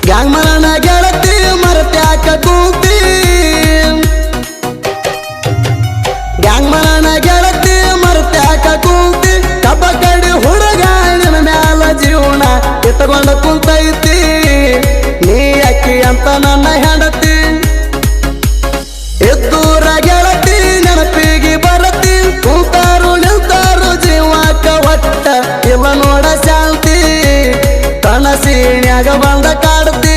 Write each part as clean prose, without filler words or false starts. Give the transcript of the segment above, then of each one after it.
gang ಮರಣ ಗೆಳತಿ ಮರತ್ಯಾಕ ಕೂತಿ gang ಮರಣ ಗೆಳತಿ ಮರತ್ಯಾಕ ಕೂತಿ ಕಬ್ಬ ಕಡಿ ಹುಡುಗಾಣಿನ ಮ್ಯಾಲ ಜೀವನ ಇಟ್ಟುಕೊಂಡು ಕುಂತೈತಿ ನೀ ಅಕ್ಕಿ ಅಂತ ನನ್ನ ಹೆಂಡತಿ ಎದ್ದೂರ ಗೆಳತಿ ನೆನಪಿಗೆ ಬರತಿ ಕೂತಾರು ನಿಲ್ತಾರು ಜೀವಕ್ಕ ಒಟ್ಟ ಇವ ನೋಡ ಶಾಂತಿ ಕನಸಿನ್ಯಾಗ ಬಂದ ಕಾಡ್ತಿ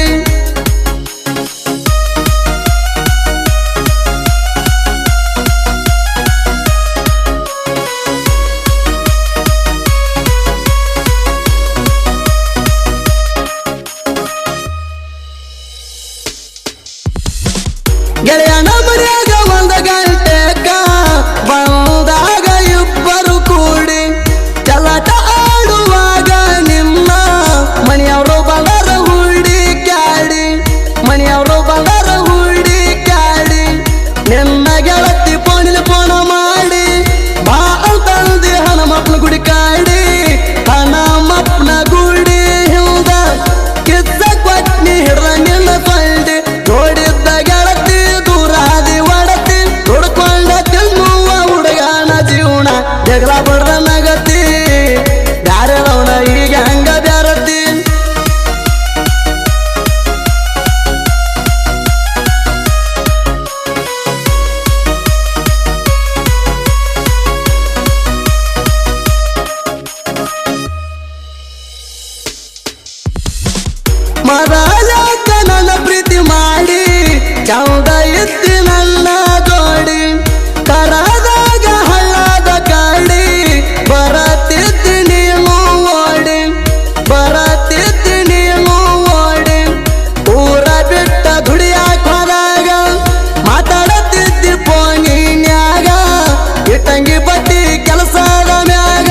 ಗೆಳೆಯನ ಮನ್ಯಾಗ ಒಂದ ಗಂಟೆಕ ಬಂದಾಗ ಇಬ್ಬರು ಕೂಡಿ ಚಲಾಟ ಆಡುವಾಗ ನಿಮ್ಮ ಮನೆಯವರು ಬಂದರ ಹುಡಿ ಕ್ಯಾಡಿ ಮನೆಯವರು ಬಂದರ ಹುಡಿ ಕ್ಯಾಡಿ ನಿನ್ನ ಗೆಳತಿ ಫೋನಿನ ಫೋನ ಮಾಡಿ ಬಾ ಅಂತಂದಿ ಹನುಮಪ್ಪನ ಗುಡಿ ಕಾಡಿ ಹನುಮಪ್ಪನ ಗುಡಿ ಹಿಂದ ಕಿತ್ತ ಕೊಟ್ನಿ ಹಿಡ್ದ ನಿನ್ನ ಕೊಂಡಿ ನೋಡಿದ್ದ ಗೆಳತಿ ದೂರಾದಿ ಒಡತಿ ಹುಡ್ಕೊಂಡ ತಿನ್ನುವ ಹುಡುಗನ ಜೀವನ ಜಗಳ ಬಡ್ದ ನಗತಿ ಬ್ಯಾರೆದವನ ಈಗ ಹಂಗ ಬ್ಯಾರತಿ ಮರಲಾಕ ನನ್ನ ಪ್ರೀತಿ ಮಾಡಿ ಚೌದ ಎತ್ತಿ ನನ್ನ ಜೋಡಿ ಕರದಾಗ ಹಳ್ಳದ ಕಾಡಿ ಬರತಿದ್ದಿ ನೀನು ಓಡಿ ಬರತಿದ್ದಿ ನೀನು ಓಡಿ ಊರ ಬಿಟ್ಟ ದುಡಿಯಾಕ ಹೋದಾಗ ಮಾತಾಡತಿದ್ದಿ ಫೋನಿನ್ಯಾಗ ಇಟ್ಟಂಗಿ ಬಟ್ಟಿ ಕೆಲಸದ ಮ್ಯಾಗ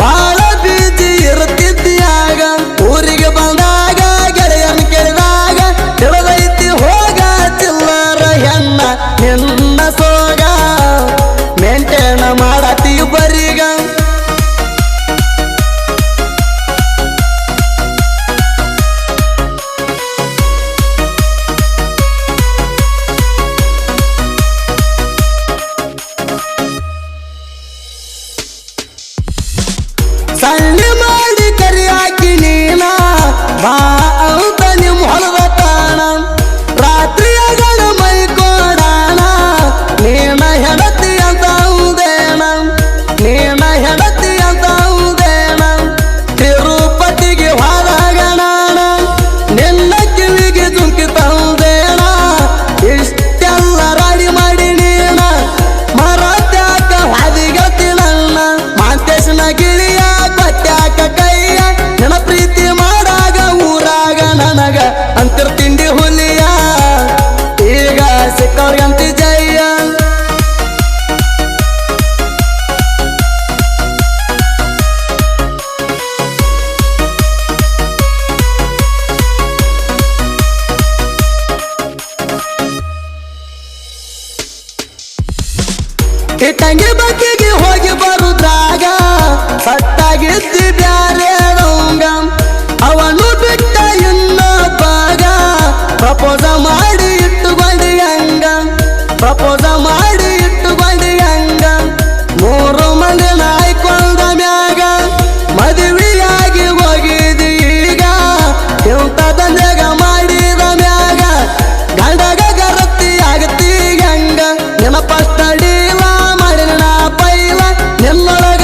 ಬಾಳ ಬೀಜಿ ಇರುತ್ತಿದ್ದಿಯಾಗ ಊರಿಗೆ ಬಂದಾಗ ಗೆಳೆಯನ್ ಕೇಳಿದಾಗ ತಿಳಿದೈತಿ ಹೋಗ ಚಿಲ್ಲರ ಹೆಣ್ಣ ನಿನ್ನ ಸೋಗ ಮೇಂಟೇನ್ ಮಾಡತಿ ಬರೀಗ ಸಣ್ಣಿ ಮಾಡಿ ಕರಿ ಹಾಕಿ ನೀನ ಬಾ ಅಂತ ನಿಮ್ ಹೊಲದ ತಾಣ ರಾತ್ರಿಯಾಗಣ ಮೈ ಕೋಡಾಣ ನೀನ ಹೆಡತಿ ಅಂತ ಉದೇಣ ನೀನ ಹೆಡತಿ ಅಂತ ಉದೇಣ ತಿರುಪತಿಗೆ ಹೋದಾಗ ನಾಣ ನಿನ್ನ ಕಿವಿಗೆ ಜುಂಕಿ ತಂದೇಣ ಇಷ್ಟೆಲ್ಲ ರಾಡಿ ಮಾಡಿ ನೀನ ಮರತ್ಯಾಕ ಹಾದಿಗತಿ ನನ್ನ ಮಾಂತೇಶನ ಗಿಳಿಯ ಬಟ್ಯಾಕ ಕೈಯ ನನ್ನ ಪ್ರೀತಿ ಮಾಡಾಗ ಊರಾಗ ನನಗ ಅಂತರ್ ತಿಂಡಿ ಹುಲಿಯ ಈಗ ಸಿಕ್ಕವ್ರಿಗಂತಿ ಜಯ್ಯ ಇಟ್ಟಂಗಿ ಬಗ್ಗಿಗೆ ಹೋಗಿ ಬರುದ್ರಾಗ ಸಟ್ಟಾಗಿದ್ದಿ ಬ್ಯಾರೆ ರಂಗ ಅವನು ಬಿಟ್ಟ ಇನ್ನೊಬ್ಬಾಗ ಪ್ರಪೋಸ ಮಾಡಿ ಇಟ್ಟುಕೊಂಡಿ ಹಂಗ ಪ್ರಪೋಸ ಮಾಡಿ ಇಟ್ಟುಕೊಂಡಿ ಹಂಗ ಮೂರು ಮಂದಿ ನಾಯ್ಕೊಂಡ ಮ್ಯಾಗ ಮದುವೆಯಾಗಿ ಹೋಗಿದಿ ಈಗ ಇಂಥ ದಂಧೆಗ ಮಾಡಿದ ಮ್ಯಾಗ ಗಂಡಗ ಗರತಿ ಆಗತಿ ಹಂಗ ನಿನ್ನ ಫಸ್ಟ್ ಡೀಲ ಮಾಡಿನ ಪೈಲ ನಿನ್ನೊಳಗ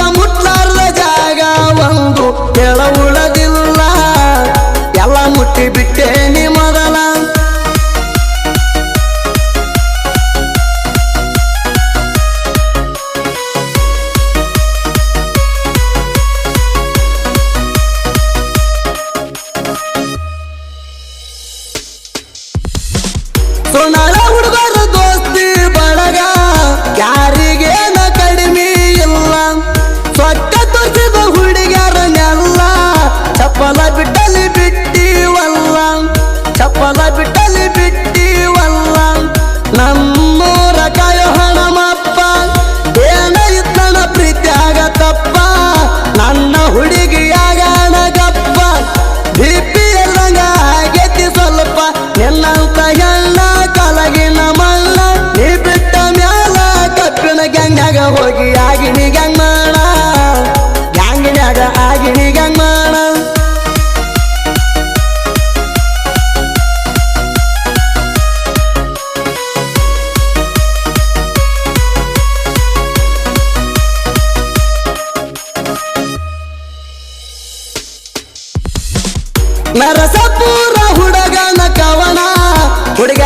ನರಸಪುರ ಹುಡುಗನ ಕವನ ಹುಡುಗ